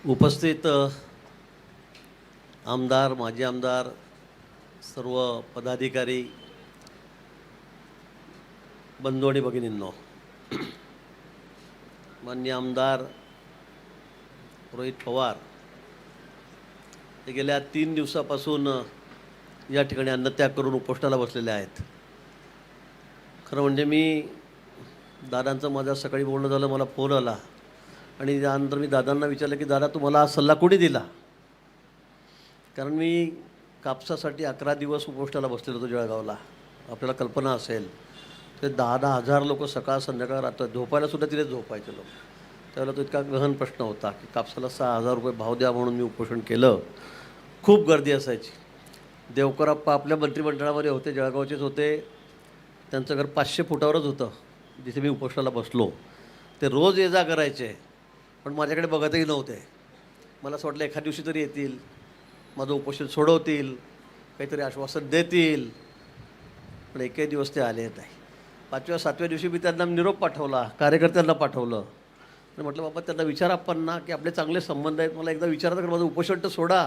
उपस्थित आमदार, माजी आमदार, सर्व पदाधिकारी, बंधू आणि भगिनींनो, माननीय आमदार रोहित पवार हे गेल्या 3 दिवसापासून या ठिकाणी अन्नत्याग करून उपोषणाला बसलेले आहेत. खरं म्हणजे मी दादांचं माझं सकाळी बोलणं झालं, मला फोन आला आणि त्यानंतर मी दादांना विचारलं की दादा तुम्हाला हा सल्ला कोणी दिला. कारण मी कापसासाठी 11 दिवस उपोषणाला बसलेलो होतो जळगावला. आपल्याला कल्पना असेल ते 10-10 हजार लोक सकाळ संध्याकाळ राहतात, झोपायलासुद्धा तिथे झोपायचे लोक. त्यावेळेला तो इतका गहन प्रश्न होता की कापसाला 6,000 रुपये भाव द्या म्हणून मी उपोषण केलं. खूप गर्दी असायची. देवकरप्पा आपल्या मंत्रिमंडळामध्ये होते, जळगावचेच होते. त्यांचं घर 500 फुटावरच होतं जिथे मी उपोषणाला बसलो. ते रोज ये जा करायचे, पण माझ्याकडे बघतही नव्हते. मला असं वाटलं एखाद्या दिवशी तरी येतील, माझं उपोषण सोडवतील, काहीतरी आश्वासन देतील, पण एकही दिवस ते आले नाही. 5व्या-7व्या दिवशी मी त्यांना निरोप पाठवला, कार्यकर्त्यांना पाठवलं आणि म्हटलं बाबा त्यांना विचारा ना की आपले चांगले संबंध आहेत, मला एकदा विचारा तर माझं उपोषण तर सोडा,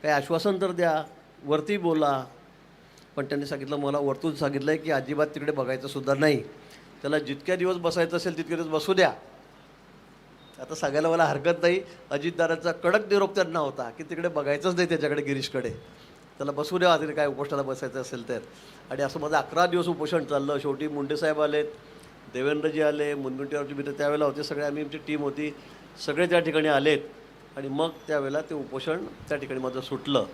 काही आश्वासन तर द्या, वरती बोला. पण त्यांनी सांगितलं, मला वरतून सांगितलं आहे की अजिबात तिकडे बघायचं सुद्धा नाही, त्याला जितक्या दिवस बसायचं असेल तितके दिवस बसू द्या. आता सांगायला मला हरकत नाही, अजितदारांचा कडक निरोप त्यांना होता की तिकडे बघायचंच नाही त्याच्याकडे, गिरीशकडे, त्याला बसू द्या तिथे काय उपोषणाला बसायचं असेल तर. आणि असं माझं 11 दिवस उपोषण चाललं. शेवटी मुंडेसाहेब आलेत, देवेंद्रजी आले, मुनगंटीवारजी मित्र त्यावेळेला होते, सगळे आम्ही आमची टीम होती, सगळे त्या ठिकाणी आलेत. आणि मग त्यावेळेला ते उपोषण त्या ठिकाणी माझं सुटलं.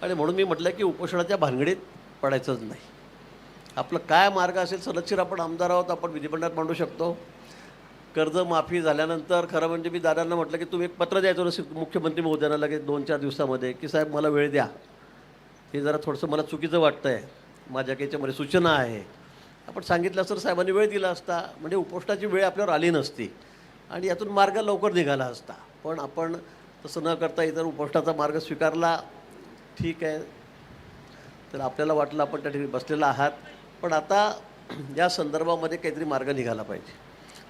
आणि म्हणून मी म्हटलं की उपोषणाच्या भानगडीत पडायचंच नाही. आपलं काय मार्ग असेल, सदस्यर आपण आमदार आहोत, आपण विधिमंडळात मांडू शकतो. कर्जमाफी झाल्यानंतर खरं म्हणजे मी दादांना म्हटलं की तुम्ही एक पत्र द्यायचं नसेल मुख्यमंत्री महोदयांना लगेच 2-4 दिवसामध्ये की साहेब मला वेळ द्या, हे जरा थोडंसं मला चुकीचं वाटतं आहे, माझ्या काही याच्यामध्ये सूचना आहे. आपण सांगितलं असतं साहेबांनी वेळ दिला असता, म्हणजे उपोषणाची वेळ आपल्यावर आली नसती आणि यातून मार्ग लवकर निघाला असता. पण आपण तसं न करता इतर उपोषणाचा मार्ग स्वीकारला. ठीक आहे, तर आपल्याला वाटलं आपण त्या ठिकाणी बसलेला आहात, पण आता या संदर्भामध्ये काहीतरी मार्ग निघाला पाहिजे.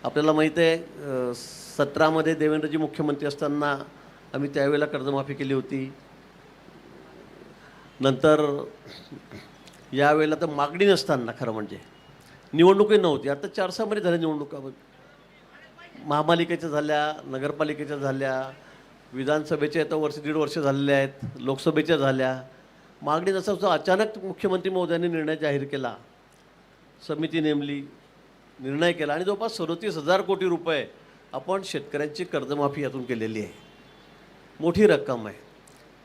आपल्याला माहीत आहे 17मध्ये देवेंद्रजी मुख्यमंत्री असताना आम्ही त्यावेळेला कर्जमाफी केली होती. नंतर यावेळेला तर मागणी नसताना खरं म्हणजे निवडणुकी नव्हती. आता 4-6 महिने झाल्या निवडणुका, महापालिकेच्या झाल्या, नगरपालिकेच्या झाल्या, विधानसभेच्या तर वर्ष 1.5 वर्ष झालेले आहेत, लोकसभेच्या झाल्या. मागणी नसता अचानक मुख्यमंत्री महोदयांनी निर्णय जाहीर केला, समिती नेमली, निर्णय केला आणि जवळपास 37,000 कोटी रुपये आपण शेतकऱ्यांची कर्जमाफी यातून केलेली आहे. मोठी रक्कम आहे.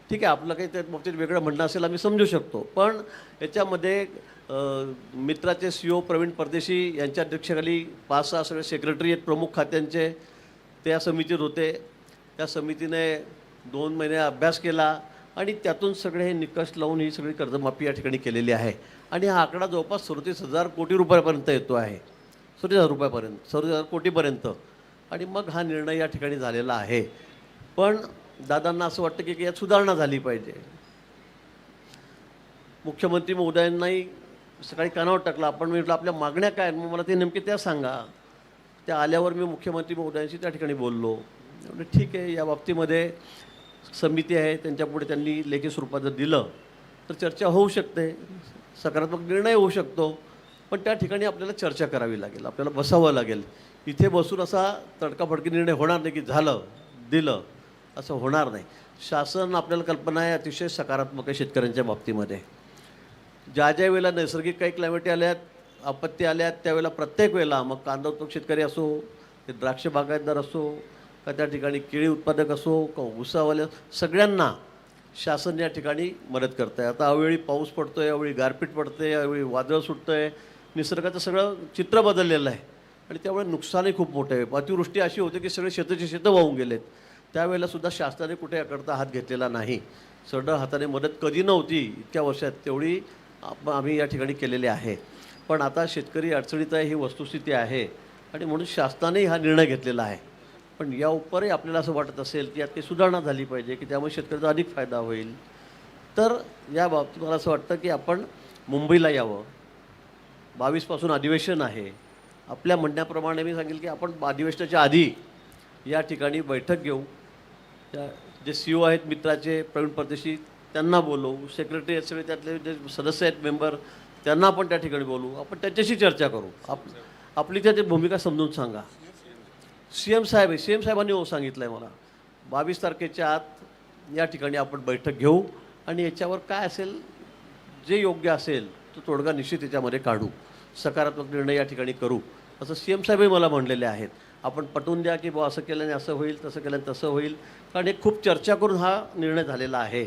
ठीक आहे, आपलं काही त्या बाबतीत वेगळं म्हणणं असेल आम्ही समजू शकतो, पण याच्यामध्ये मित्राचे CEO प्रवीण परदेशी यांच्या अध्यक्षतेखाली 5-6 सगळे सेक्रेटरी आहेत प्रमुख खात्यांचे, त्या समितीत होते. त्या समितीने 2 महिने अभ्यास केला आणि त्यातून सगळे हे निकष लावून ही सगळी कर्जमाफी या ठिकाणी केलेली आहे. आणि हा आकडा जवळपास 37,000 कोटी रुपयापर्यंत येतो आहे, 37,000 रुपयापर्यंत, 37,000 कोटीपर्यंत. आणि मग हा निर्णय या ठिकाणी झालेला आहे. पण दादांना असं वाटतं की यात सुधारणा झाली पाहिजे. मुख्यमंत्री महोदयांनाही सकाळी कानावर टाकला. आपण म्हटलं आपल्या मागण्या काय, मग मला ते नेमके त्या सांगा. त्या आल्यावर मी मुख्यमंत्री महोदयांशी त्या ठिकाणी बोललो. म्हणजे ठीक आहे, या बाबतीमध्ये समिती आहे, त्यांच्यापुढे त्यांनी लेखी स्वरूपात जर दिलं तर चर्चा होऊ शकते, सकारात्मक निर्णय होऊ शकतो. पण त्या ठिकाणी आपल्याला चर्चा करावी लागेल, आपल्याला बसावं लागेल. इथे बसून असा तडकाफडकी निर्णय होणार नाही की झालं दिलं, असं होणार नाही. शासन आपल्याला कल्पना आहे अतिशय सकारात्मक आहे शेतकऱ्यांच्या बाबतीमध्ये. ज्या वेळेला नैसर्गिक काही क्लायमेटी आल्यात, आपत्ती आल्यात, त्यावेळेला प्रत्येक वेळेला मग कांदा उत्पादक शेतकरी असो, ते द्राक्ष बागायतदार असो, का त्या ठिकाणी केळी उत्पादक असो, का ऊसावाले, सगळ्यांना शासन या ठिकाणी मदत करतं आहे. आता अवेळी पाऊस पडतो आहे, अवेळी गारपीट पडते आहे, अवेळी वादळ सुटतं आहे, निसर्गाचं सगळं चित्र बदललेलं आहे आणि त्यामुळे नुकसानही खूप मोठं आहे. अतिवृष्टी अशी होते की सगळे शेतं वाहून गेलेत. त्यावेळेलासुद्धा शासनाने कुठे याकरता हात घेतलेला नाही. सरळ हाताने मदत कधी नव्हती इतक्या वर्षात, तेवढी आम्ही या ठिकाणी केलेली आहे. पण आता शेतकरी अडचणीत आहे, ही वस्तुस्थिती आहे आणि म्हणून शासनानेही हा निर्णय घेतलेला आहे. पण या उपरही आपल्याला असं वाटत असेल की यात काही सुधारणा झाली पाहिजे की त्यामुळे शेतकऱ्याचा अधिक फायदा होईल, तर या बाबतीत मला असं वाटतं की आपण मुंबईला यावं. 22पासून अधिवेशन आहे. आपल्या म्हणण्याप्रमाणे मी सांगेल की आपण अधिवेशनाच्या आधी या ठिकाणी बैठक घेऊ, त्या जे CEO आहेत मित्राचे प्रवीण परदेशी त्यांना बोलवू, सेक्रेटरी आहेत सगळे त्यातले जे सदस्य आहेत मेंबर त्यांना आपण त्या ठिकाणी बोलवू, आपण त्याच्याशी चर्चा करू. आपली त्याची भूमिका समजून सांगा. CM साहेब आहे, CM साहेबांनी सांगितलं आहे मला 22 तारखेच्या आत या ठिकाणी आपण बैठक घेऊ आणि याच्यावर काय असेल जे योग्य असेल तो तोडगा निश्चित याच्यामध्ये काढू, सकारात्मक निर्णय या ठिकाणी करू असं CM साहेबही मला म्हणलेले आहेत. आपण पटवून द्या की बुवा असं केल्याने असं होईल, तसं केल्याने तसं होईल, कारण हे खूप चर्चा करून हा निर्णय झालेला आहे.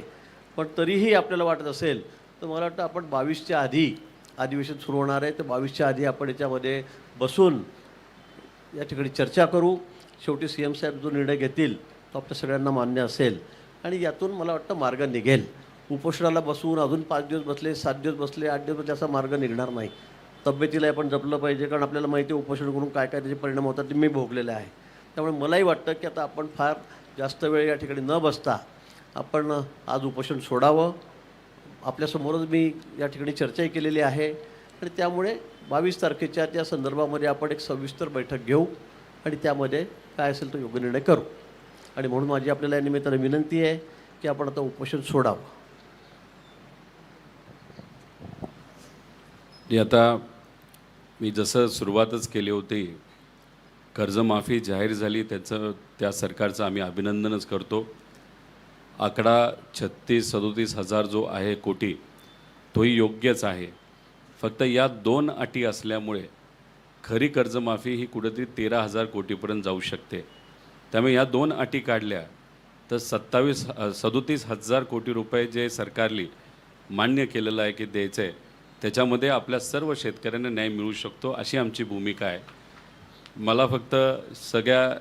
पण तरीही आपल्याला वाटत असेल तर मला वाटतं आपण 22च्या आधी अधिवेशन सुरू होणार आहे, तर 22च्या आधी आपण याच्यामध्ये बसून या ठिकाणी चर्चा करू. शेवटी CM साहेब जो निर्णय घेतील तो आपल्या सगळ्यांना मान्य असेल आणि यातून मला वाटतं मार्ग निघेल. उपोषणाला बसून अजून 5 दिवस बसले, 7 दिवस बसले, 8 दिवस बसले असा मार्ग निघणार नाही. तब्येतीला आपण जपलं पाहिजे, कारण आपल्याला माहिती आहे उपोषण करून काय काय त्याचे परिणाम होतात ते मी भोगलेले आहे. त्यामुळे मलाही वाटतं की आता आपण फार जास्त वेळ या ठिकाणी न बसता आपण आज उपोषण सोडावं. आपल्यासमोरच मी या ठिकाणी चर्चाही केलेली आहे आणि त्यामुळे 22 तारखेच्या त्या संदर्भामध्ये आपण एक सविस्तर बैठक घेऊ आणि त्यामध्ये काय असेल तो योग्य निर्णय करू. आणि म्हणून माझी आपल्याला या निमित्ताने विनंती आहे की आपण आता उपोषण सोडावं. आता मी जसं सुरुवातच केली होती, कर्जमाफी जाहीर झाली त्या सरकारचं आम्ही अभिनंदनच करतो. आकडा 36-37 हजार जो आहे कोटी तोही योग्यच आहे. फक्त या 2 अटी असल्यामुळे खरी कर्जमाफी ही कुठेतरी 13,000 कोटीपर्यंत जाऊ शकते. त्यामुळे या 2 अटी काढल्या तर 37 हजार कोटी रुपये जे सरकारली मान्य केलेलं आहे की द्यायचं आहे, त्याच्यामध्ये आपल्या सर्व शेतकऱ्यांना न्याय मिळू शकतो अशी आमची भूमिका आहे. मला फक्त सगळ्या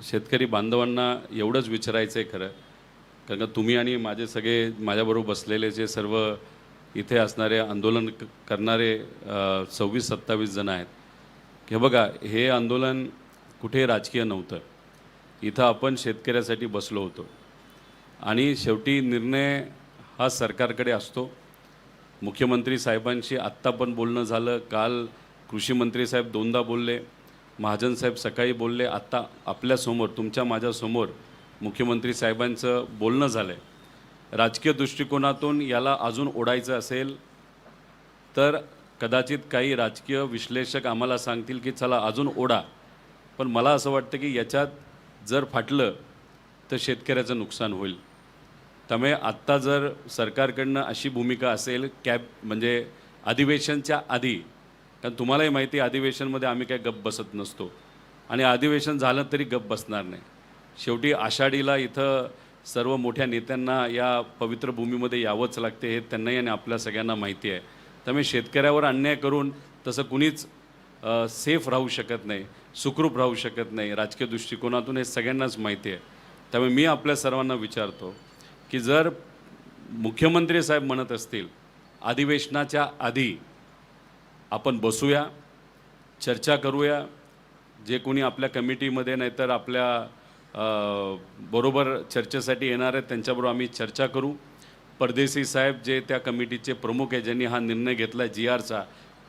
शेतकरी बांधवांना एवढंच विचारायचं आहे खरं, कारण का तुम्ही आणि माझे सगळे माझ्याबरोबर बसलेले जे सर्व इथे असणारे आंदोलन करणारे 26-27 जण आहेत, की बघा हे आंदोलन कुठे राजकीय नव्हतं. इथं आपण शेतकऱ्यासाठी बसलो होतो आणि शेवटी निर्णय हा सरकारकडे असतो. मुख्यमंत्री साहेबांशी आत्ता पण बोलणं झालं, काल कृषी मंत्री साहेब 2दा बोलले, महाजन साहेब सकाळी बोलले, आत्ता आपल्यासमोर तुमच्या माझ्यासमोर मुख्यमंत्री साहेबांचं बोलणं झालं आहे. राजकीय दृष्टिकोनातून याला अजून ओढायचं असेल तर कदाचित काही राजकीय विश्लेषक आम्हाला सांगतील की चला अजून ओढा, पण मला असं वाटतं की याच्यात जर फाटलं तर शेतकऱ्याचं नुकसान होईल. त्यामुळे आत्ता जर सरकारकडनं अशी भूमिका असेल म्हणजे अधिवेशनच्या आधी, कारण तुम्हालाही माहिती आहे अधिवेशनमध्ये आम्ही काय गप्प बसत नसतो आणि अधिवेशन झालं तरी गप्प बसणार नाही. शेवटी आषाढीला इथं सर्व मोठ्या नेत्यांना या पवित्र भूमीमध्ये यावंच लागते, हे त्यांनाही आणि आपल्या सगळ्यांना माहिती आहे. त्यामुळे शेतकऱ्यावर अन्याय करून तसं कुणीच सेफ राहू शकत नाही, सुखरूप राहू शकत नाही राजकीय दृष्टिकोनातून, हे सगळ्यांनाच माहिती आहे. त्यामुळे मी आपल्या सर्वांना विचारतो की जर मुख्यमंत्री साहेब म्हणत असतील अधिवेशनाच्या आधी आपण बसूया, चर्चा करूया, जे कोणी आपल्या कमिटीमध्ये नाहीतर आपल्या बरोबर चर्चेसाठी येणार आहेत त्यांच्याबरोबर आम्ही चर्चा करू. परदेशी साहेब जे त्या कमिटीचे प्रमुख आहे, ज्यांनी हा निर्णय घेतला आहे GR चा,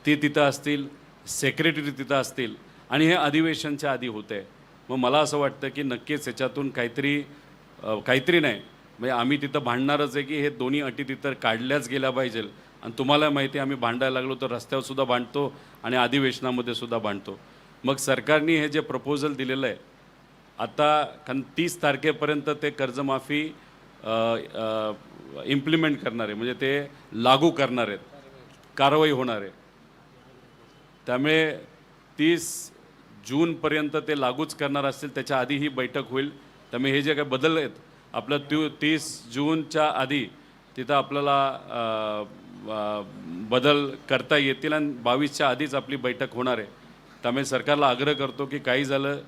ते तिथं असतील, सेक्रेटरी तिथं असतील आणि हे अधिवेशनच्या आधी होतं आहे. मग मला असं वाटतं की नक्कीच याच्यातून काहीतरी नाही म्हणजे आम्ही तिथं भांडणारच आहे की हे दोन्ही अटी तिथं काढल्याच गेल्या पाहिजे. आणि तुम्हाला माहिती आहे आम्ही भांडायला लागलो तर रस्त्यावरसुद्धा भांडतो आणि अधिवेशनामध्ये सुद्धा भांडतो. मग सरकारने हे जे प्रपोजल दिलेलं आहे आता, कारण 30 तारखेपर्यंत ते कर्जमाफी इम्प्लिमेंट करणार आहे, म्हणजे ते लागू करणार आहेत, कारवाई होणार आहे. त्यामुळे 30 जूनपर्यंत ते लागूच करणार असतील, त्याच्या आधी ही बैठक होईल. त्यामुळे हे जे काही बदल आहेत आपलं 30 जूनच्या आधी तिथं आपल्याला बदल करता येतील आणि 22च्या आधीच आपली बैठक होणार आहे. त्यामुळे सरकारला आग्रह करतो की काही झालं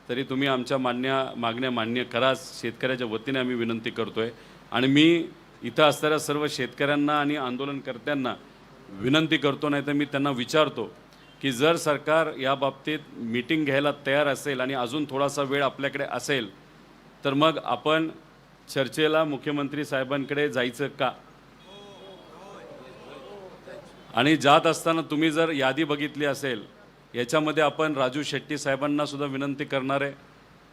तरी तुम्ही आमच्या मागण्या मान्य करा, शेतकऱ्याच्या वतीने आम्ही विनंती करतो आहे. आणि मी इथं असणाऱ्या सर्व शेतकऱ्यांना आणि आंदोलनकर्त्यांना विनंती करतो, नाही तर मी त्यांना विचारतो की जर सरकार या बाबतीत मीटिंग घ्यायला तयार असेल आणि अजून थोडासा वेळ आपल्याकडे असेल तर मग आपण चर्चेला मुख्यमंत्री साहेबांकडे जायचं का? आणि जात असताना तुम्ही जर यादी बघितली असेल याच्यामध्ये आपण राजू शेट्टी साहेबांना सुद्धा विनंती करणार आहे.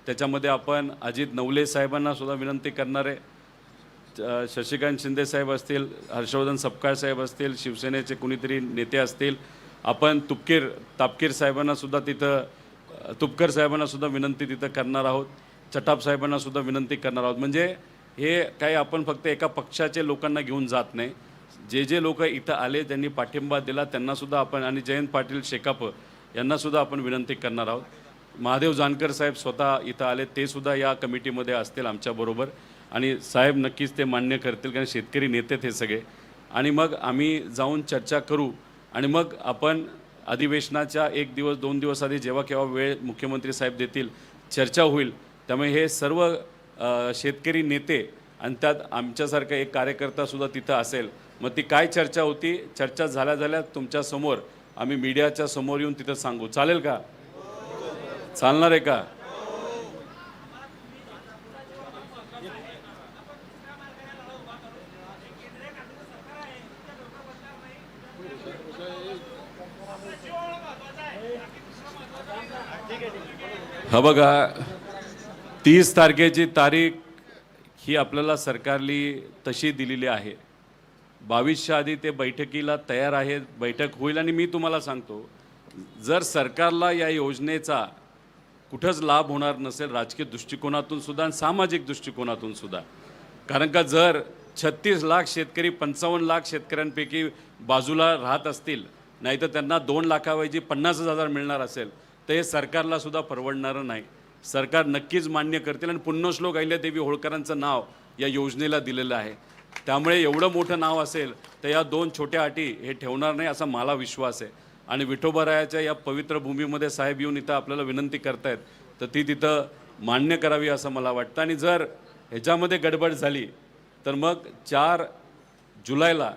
त्याच्यामध्ये आपण अजित नवले साहेबांना सुद्धा विनंती करणार आहे, शशिकांत शिंदे साहेब असतील, हर्षवर्धन सपकाळ साहेब असतील, शिवसेनेचे कुणीतरी नेते असतील, आपण तापकीर साहेबांना सुद्धा तिथं, तुपकर साहेबांना सुद्धा विनंती तिथं करणार आहोत, चटाप साहेबांना सुद्धा विनंती करणार आहोत. म्हणजे हे काही आपण फक्त एका पक्षाचे लोकांना घेऊन जात नाही, जे लोक इथं आले त्यांनी पाठिंबा दिला त्यांनासुद्धा आपण, आणि जयंत पाटील शेकाप यांनासुद्धा आपण विनंती करणार आहोत. महादेव जानकर साहेब स्वतः इथं आले, ते सुद्धा या कमिटीमध्ये असतील आमच्याबरोबर, आणि साहेब नक्कीच ते मान्य करतील, कारण शेतकरी नेते हे सगळे. आणि मग आम्ही जाऊन चर्चा करू, आणि मग आपण अधिवेशनाच्या 1 दिवस 2 दिवस आधी जेव्हा केव्हा वेळ मुख्यमंत्री साहेब देतील चर्चा होईल. त्यामुळे हे सर्व शेतकरी नेते आणि त्यात आमच्यासारखा एक कार्यकर्तासुद्धा तिथं असेल. मग ती काय चर्चा होती, चर्चा झाल्या तुमच्यासमोर आम्ही मीडियाच्या समोर येऊन तिथं सांगू. चालेल का? चालणार आहे का? हा बघा, 30 तारखेची तारीख ही आपल्याला सरकारली तशी दिलेली आहे. 22च्या आधी ते बैठकीला तयार आहेत, बैठक होईल. आणि मी तुम्हाला सांगतो, जर सरकारला या योजनेचा कुठंच लाभ होणार नसेल, राजकीय दृष्टिकोनातून सुद्धा आणि सामाजिक दृष्टिकोनातून सुद्धा, कारण का जर 36 लाख शेतकरी 55 लाख शेतकऱ्यांपैकी बाजूला राहत असतील, नाही तर त्यांना 2 लाखाऐवजी 50,000 मिळणार असेल, तर हे सरकारला सुद्धा परवडणारं नाही. सरकार नक्कीच मान्य करतील. आणि पुण्यश्लोक अहिल्यादेवी होळकरांचं नाव या योजनेला दिलेलं आहे. त्यामुळे एवढं मोठं नाव असेल तर या 2 छोट्या अटी हे ठेवणार नाही असा मला विश्वास आहे. आणि विठोबारायाच्या या पवित्र भूमीमध्ये साहेब येऊन इथं आपल्याला विनंती करतायत, तर ती तिथं मान्य करावी असं मला वाटतं. आणि जर ह्याच्यामध्ये गडबड झाली तर मग 4 जुलैला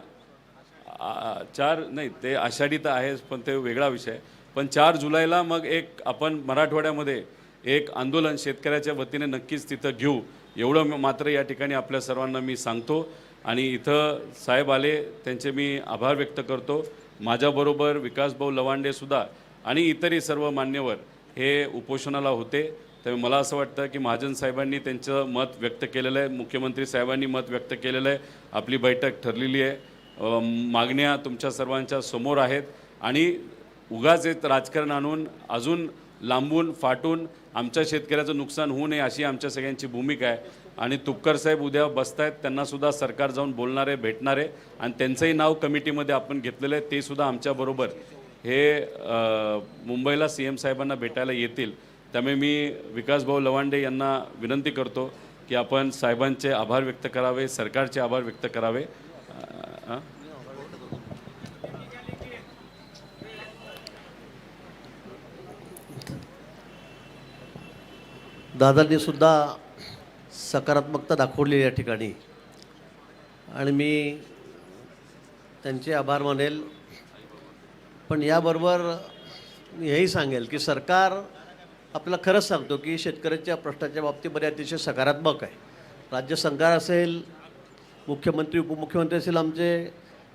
4 नाही, ते आषाढी तर आहेच, पण ते वेगळा विषय. पण 4 जुलैला मग एक आपण मराठवाड्यामध्ये एक आंदोलन शेतकऱ्याच्या वतीने नक्कीच तिथं घेऊ, एवढं मात्र या ठिकाणी आपल्या सर्वांना मी सांगतो. आणि इथं साहेब आले त्यांचे मी आभार व्यक्त करतो. माझ्याबरोबर विकासभाऊ लवांडेसुद्धा आणि इतरही सर्व मान्यवर हे उपोषणाला होते. तर मला असं वाटतं की महाजन साहेबांनी त्यांचं मत व्यक्त केलेलं आहे, मुख्यमंत्री साहेबांनी मत व्यक्त केलेलं आहे, आपली बैठक ठरलेली आहे, मागण्या तुमच्या सर्वांच्या समोर आहेत. आणि उगाच एक राजकारण आणून अजून लांबून फाटून आमच्या शेतकऱ्याचं नुकसान होऊ नये अशी आमच्या सगळ्यांची भूमिका आहे. आणि तुपकर साहेब उद्या बसत आहेत, त्यांनासुद्धा सरकार जाऊन बोलणार आहे, भेटणार आहे. आणि त्यांचंही नाव कमिटीमध्ये आपण घेतलेलं आहे, ते सुद्धा आमच्याबरोबर हे मुंबईला CM साहेबांना भेटायला येतील. त्यामुळे मी विकासभाऊ लवांडे यांना विनंती करतो की आपण साहेबांचे आभार व्यक्त करावे, सरकारचे आभार व्यक्त करावे. दादांनी सुद्धा सकारात्मकता दाखवली या ठिकाणी, आणि मी त्यांचे आभार मानेल. पण याबरोबर मी हेही सांगेल की सरकार आपल्याला खरंच सांगतो की शेतकऱ्यांच्या प्रश्नाच्या बाबतीमध्ये अतिशय सकारात्मक आहे. राज्य सरकार असेल, मुख्यमंत्री उपमुख्यमंत्री असेल, आमचे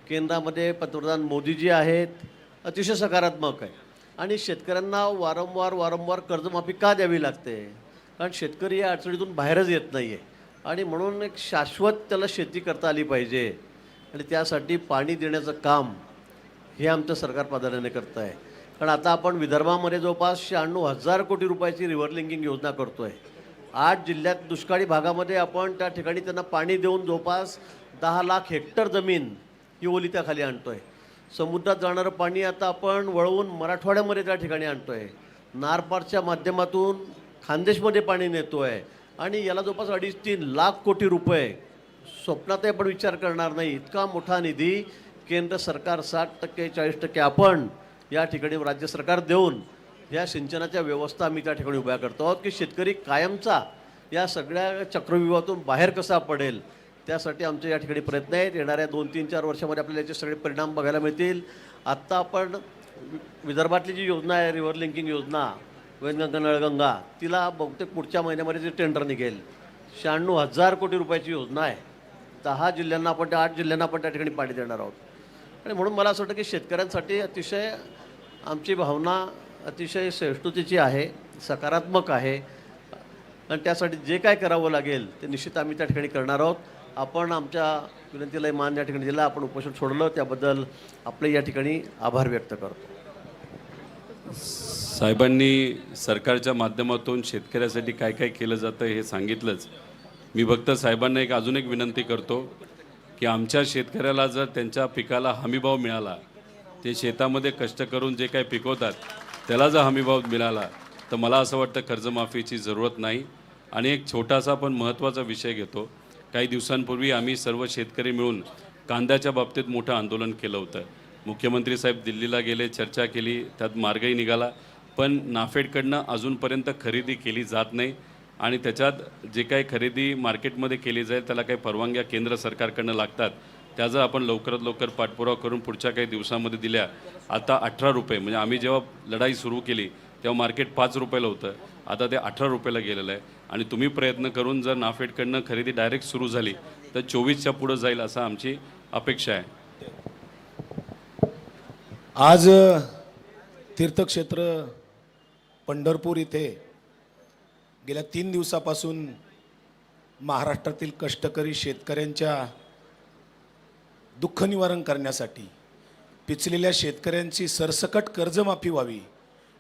केंद्रामध्ये पंतप्रधान मोदीजी आहेत, अतिशय सकारात्मक आहे. आणि शेतकऱ्यांना वारंवार कर्जमाफी का द्यावी लागते? कारण शेतकरी या अडचणीतून बाहेरच येत नाही आहे. आणि म्हणून एक शाश्वत त्याला शेती करता आली पाहिजे, आणि त्यासाठी पाणी देण्याचं काम हे आमचं सरकार प्राधान्याने करतं आहे. कारण आता आपण विदर्भामध्ये जवळपास 96,000 कोटी रुपयाची रिव्हर लिंकिंग योजना करतो आहे. 8 जिल्ह्यात दुष्काळी भागामध्ये आपण त्या ठिकाणी त्यांना पाणी देऊन जवळपास 10 लाख हेक्टर जमीन ही ओलिताखाली आणतो आहे. समुद्रात जाणारं पाणी आता आपण वळवून मराठवाड्यामध्ये त्या ठिकाणी आणतो आहे. नारपारच्या माध्यमातून खानदेशमध्ये पाणी नेतो आहे. आणि याला जवळपास 2.5-3 लाख कोटी रुपये स्वप्नातही आपण विचार करणार नाही, इतका मोठा निधी केंद्र सरकार 60% 40% आपण या ठिकाणी राज्य सरकार देऊन या सिंचनाच्या व्यवस्था आम्ही त्या ठिकाणी उभ्या करतो आहोत की शेतकरी कायमचा या सगळ्या चक्रव्यूहातून बाहेर कसा पडेल, त्यासाठी आमचे या ठिकाणी प्रयत्न आहेत. येणाऱ्या 2-3-4 वर्षामध्ये आपल्याला याचे सगळे परिणाम बघायला मिळतील. आत्ता आपण विदर्भातली जी योजना आहे रिव्हर लिंकिंग योजना, वैनगंगा नळगंगा, तिला बहुतेक पुढच्या महिन्यामध्ये जे टेंडर निघेल, 96,000 कोटी रुपयाची योजना आहे. 10 जिल्ह्यांना आपण, 8 जिल्ह्यांना आपण त्या ठिकाणी पाणी देणार आहोत. आणि म्हणून मला असं वाटतं की शेतकऱ्यांसाठी अतिशय आमची भावना अतिशय सहिष्णुतेची आहे, सकारात्मक आहे. आणि त्यासाठी जे काय करावं लागेल ते निश्चित आम्ही त्या ठिकाणी करणार आहोत. आपण आमच्या विनंतीला मान या ठिकाणी दिला, आपण उपोषण सोडलं त्याबद्दल आपले या ठिकाणी आभार व्यक्त करतो. साहेबांनी सरकारच्या माध्यमातून शेतकऱ्यासाठी काय काय केलं जातं हे सांगितलंच. मी फक्त साहेबांना अजून एक विनंती करतो की आमच्या शेतकऱ्याला जर त्यांच्या पिकाला हमीभाव मिळाला, ते शेतामध्ये कष्ट करून जे काही पिकवतात त्याला जर हमीभाव मिळाला तर मला असं वाटतं कर्जमाफीची जरूरत नाही. आणि एक छोटासा पण महत्त्वाचा विषय घेतो. काही दिवसांपूर्वी आम्ही सर्व शेतकरी मिळून कांद्याच्या बाबतीत मोठं आंदोलन केलं होतं. मुख्यमंत्री साहेब दिल्लीला गेले, चर्चा केली, त्यात मार्गही निघाला, पण नाफेडकडनं अजूनपर्यंत खरेदी केली जात नाही. आणि त्याच्यात जे काही खरेदी मार्केटमध्ये केली जाईल त्याला काही परवानग्या केंद्र सरकारकडनं लागतात. त्याचा आपण लवकरात लवकर पाठपुरावा करून पुढच्या काही दिवसामध्ये दिल्या. आता 18 रुपये, म्हणजे आम्ही जेव्हा लढाई सुरू केली तेव्हा मार्केट 5 रुपयाला होतं, आता ते 18 रुपयाला गेलेलं आहे. आणि तुम्ही प्रयत्न करून जर नाफेडकडनं खरेदी डायरेक्ट सुरू झाली तर 24च्या पुढं जाईल असं आमची अपेक्षा आहे. आज तीर्थक्षेत्र पंढरपूर इथे गेल्या 3 दिवसापासून महाराष्ट्रातील कष्टकरी शेतकऱ्यांच्या दुःख निवारण करण्यासाठी, पिचलेल्या शेतकऱ्यांची सरसकट कर्जमाफी व्हावी,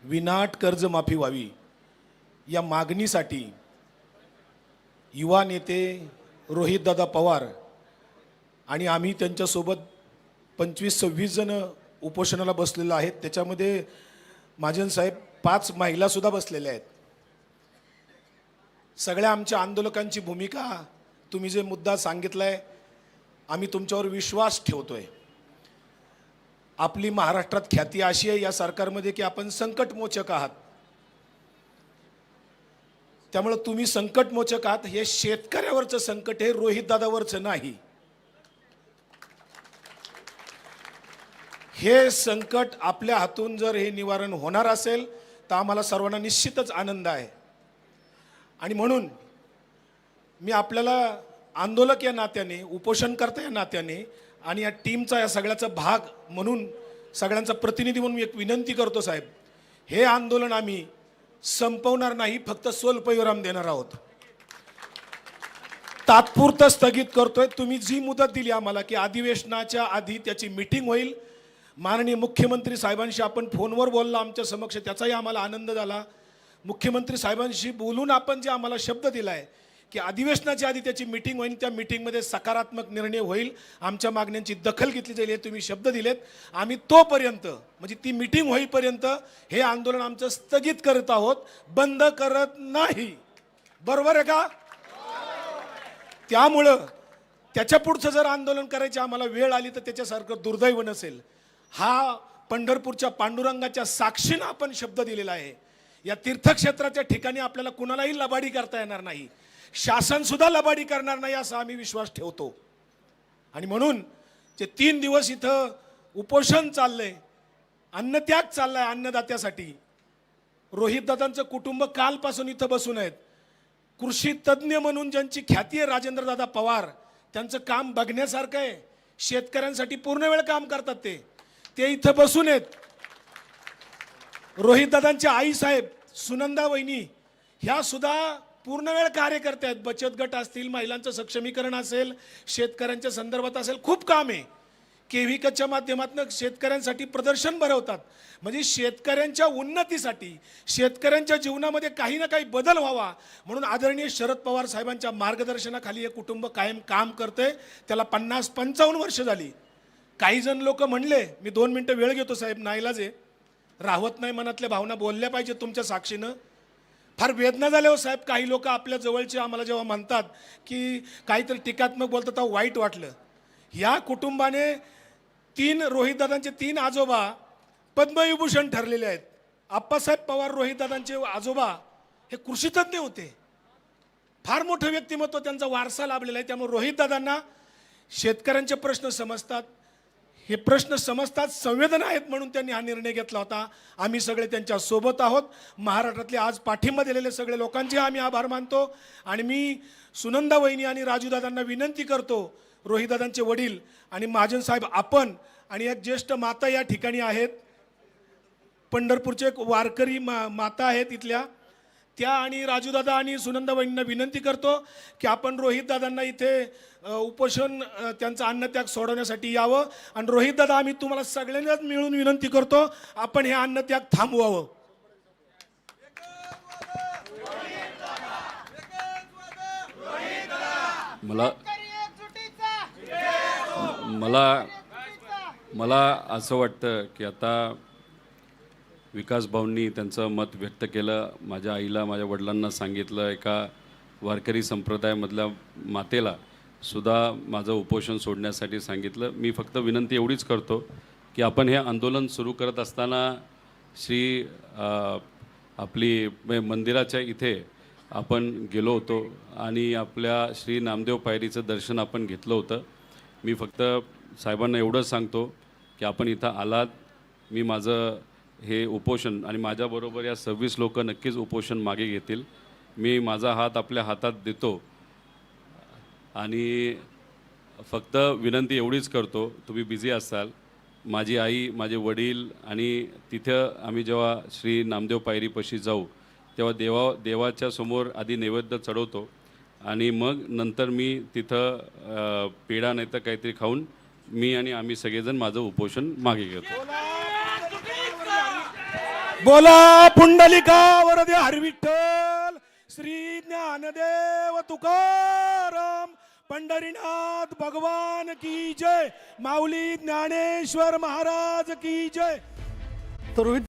विनाट कर्जमाफी व्हावी या मागणीसाठी युवा नेते रोहितदादा पवार आणि आम्ही त्यांच्यासोबत 25-26 जण उपोषणाला बसलेलो आहेत. त्याच्यामध्ये महाजन साहेब 5 महिलासुद्धा बसलेल्या आहेत. सगळ्या आमच्या आंदोलकांची भूमिका, तुम्ही जे मुद्दा सांगितलाय, आम्ही तुमच्यावर विश्वास ठेवतोय. आपली महाराष्ट्रात ख्याती अशी आहे या सरकारमध्ये की आपण संकटमोचक आहात. त्यामुळे तुम्ही संकटमोचक आहात. हे शेतकऱ्यावरचं संकट आहे, रोहितदादावरचं नाही. हे संकट आपल्या हातून जर हे निवारण होणार असेल तर आम्हाला सर्वांना निश्चितच आनंद आहे. आणि म्हणून मी आपल्याला आंदोलक या नात्याने, उपोषणकर्ता या नात्याने आणि या टीमचा, या सगळ्याचा भाग म्हणून, सगळ्यांचा प्रतिनिधी म्हणून एक विनंती करतो साहेब, हे आंदोलन आम्ही संपवणार नाही, फक्त स्वल्पविराम देणार आहोत. तात्पुरतं स्थगित करतोय. तुम्ही जी मुदत दिली आम्हाला की अधिवेशनाच्या आधी त्याची मीटिंग होईल, माननीय मुख्यमंत्री साहेबांशी आपण फोनवर बोलला आमच्या समक्ष, त्याचाही आम्हाला आनंद झाला. मुख्यमंत्री साहेबांशी बोलून आपण जे आम्हाला शब्द दिलाय की अधिवेशनाच्या आधी त्याची मीटिंग होईल, त्या मीटिंगमध्ये सकारात्मक निर्णय होईल, आमच्या मागण्यांची दखल घेतली जाईल, हे तुम्ही शब्द दिलेत. आम्ही तोपर्यंत, म्हणजे ती मीटिंग होईपर्यंत हे आंदोलन आमचं स्थगित करत आहोत, बंद करत नाही. बरोबर आहे का? त्यामुळं त्याच्या पुढचं जर आंदोलन करायची आम्हाला वेळ आली तर त्याच्यासारखं दुर्दैव नसेल. हा पंढरपूरच्या पांडुरंगाच्या साक्षीनं आपण शब्द दिलेला आहे. या तीर्थक्षेत्राच्या ठिकाणी आपल्याला कुणालाही लबाडी करता येणार नाही, शासन सुद्धा लबाडी करणार नाही असा आम्ही विश्वास ठेवतो. आणि म्हणून जे 3 दिवस इथं उपोषण चाललंय, अन्नत्याग चाललाय अन्नदात्यासाठी. रोहितदादांचं कुटुंब कालपासून इथं बसून आहेत. कृषी तज्ज्ञ म्हणून ज्यांची ख्याती आहे राजेंद्रदादा पवार, त्यांचं काम बघण्यासारखं आहे. शेतकऱ्यांसाठी पूर्ण वेळ काम करतात ते इथं बसून आहेत. रोहितदादांच्या आईसाहेब सुनंदा वहिनी ह्या सुद्धा पूर्ण वेळ कार्यकर्ते आहेत. बचत गट असतील, महिलांचं सक्षमीकरण असेल, शेतकऱ्यांच्या संदर्भात असेल, खूप काम आहे. केव्हीकच्या माध्यमातून शेतकऱ्यांसाठी प्रदर्शन भरवतात. म्हणजे शेतकऱ्यांच्या उन्नतीसाठी, शेतकऱ्यांच्या जीवनामध्ये काही ना काही बदल व्हावा म्हणून आदरणीय शरद पवार साहेबांच्या मार्गदर्शनाखाली हे कुटुंब कायम काम करते. त्याला 50-55 वर्ष झाली. काही जण लोक म्हणले, मी 2 मिनिटं वेळ घेतो साहेब, नाईलाज आहे, राहवत नाही, मनातल्या भावना बोलल्या पाहिजे तुमच्या साक्षीनं. फार वेदना झाल्या हो साहेब. काही लोक आपल्या जवळचे आम्हाला जेव्हा म्हणतात की काहीतरी टीकात्मक बोलतात तेव्हा वाईट वाटलं. या कुटुंबाने रोहितदादांचे 3 आजोबा पद्मविभूषण ठरलेले आहेत. आप्पासाहेब पवार रोहितदादांचे आजोबा हे कृषीतज्ञ होते. फार मोठं व्यक्तिमत्व, त्यांचा वारसा लाभलेला आहे. त्यामुळे रोहितदादांना शेतकऱ्यांचे प्रश्न समजतात, हे प्रश्न समजतात, संवेदना आहेत म्हणून त्यांनी हा निर्णय घेतला होता. आम्ही सगळे त्यांच्या सोबत आहोत. महाराष्ट्रातले आज पाठिंबा दिलेले सगळे लोकांचे आम्ही आभार मानतो. आणि मी सुनंदा वहिनी आणि राजूदादांना विनंती करतो, रोहितदादांचे वडील आणि महाजन साहेब आपण आणि एक ज्येष्ठ माता या ठिकाणी आहेत, पंढरपूरचे एक वारकरी माता आहेत इथल्या, त्या आणि राजूदादा आणि सुनंदाबाईंना विनंती करतो की आपण रोहितदादांना इथे उपोषण त्यांचा अन्नत्याग सोडवण्यासाठी यावं. आणि रोहितदादा, आम्ही तुम्हाला सगळ्यांनाच मिळून विनंती करतो, आपण हे अन्नत्याग थांबवावं. मला मला मला असं वाटतं की आता विकास भाऊंनी त्यांचं मत व्यक्त केलं. माझ्या आईला, माझ्या वडिलांना सांगितलं, एका वारकरी संप्रदायामधल्या मातेला सुद्धा माझं उपोषण सोडण्यासाठी सांगितलं. मी फक्त विनंती एवढीच करतो की आपण हे आंदोलन सुरू करत असताना श्री आपली मंदिराच्या इथे आपण गेलो होतो आणि आपल्या श्री नामदेव पायरीचं दर्शन आपण घेतलं होतं. मी फक्त साहेबांना एवढंच सांगतो की आपण इथं आलात, मी माझं हे उपोषण आणि माझ्याबरोबर या 26 लोक नक्कीच उपोषण मागे घेतील. मी माझा हात आपल्या हातात देतो आणि फक्त विनंती एवढीच करतो, तुम्ही बिझी असाल, माझी आई, माझे वडील आणि तिथं आम्ही जेव्हा श्री नामदेव पायरीपाशी जाऊ तेव्हा देवाच्या समोर आधी नैवेद्य चढवतो आणि मग नंतर मी तिथं पेढा नाही तर काहीतरी खाऊन मी आणि आम्ही सगळेजण माझं उपोषण मागे घेतो. बोला पुंडलिका वरदे हरविठ्ठल श्री ज्ञानदेव तुकाराम पंढरीनाथ भगवान की जय. माऊली ज्ञानेश्वर महाराज की जय. तर रोहित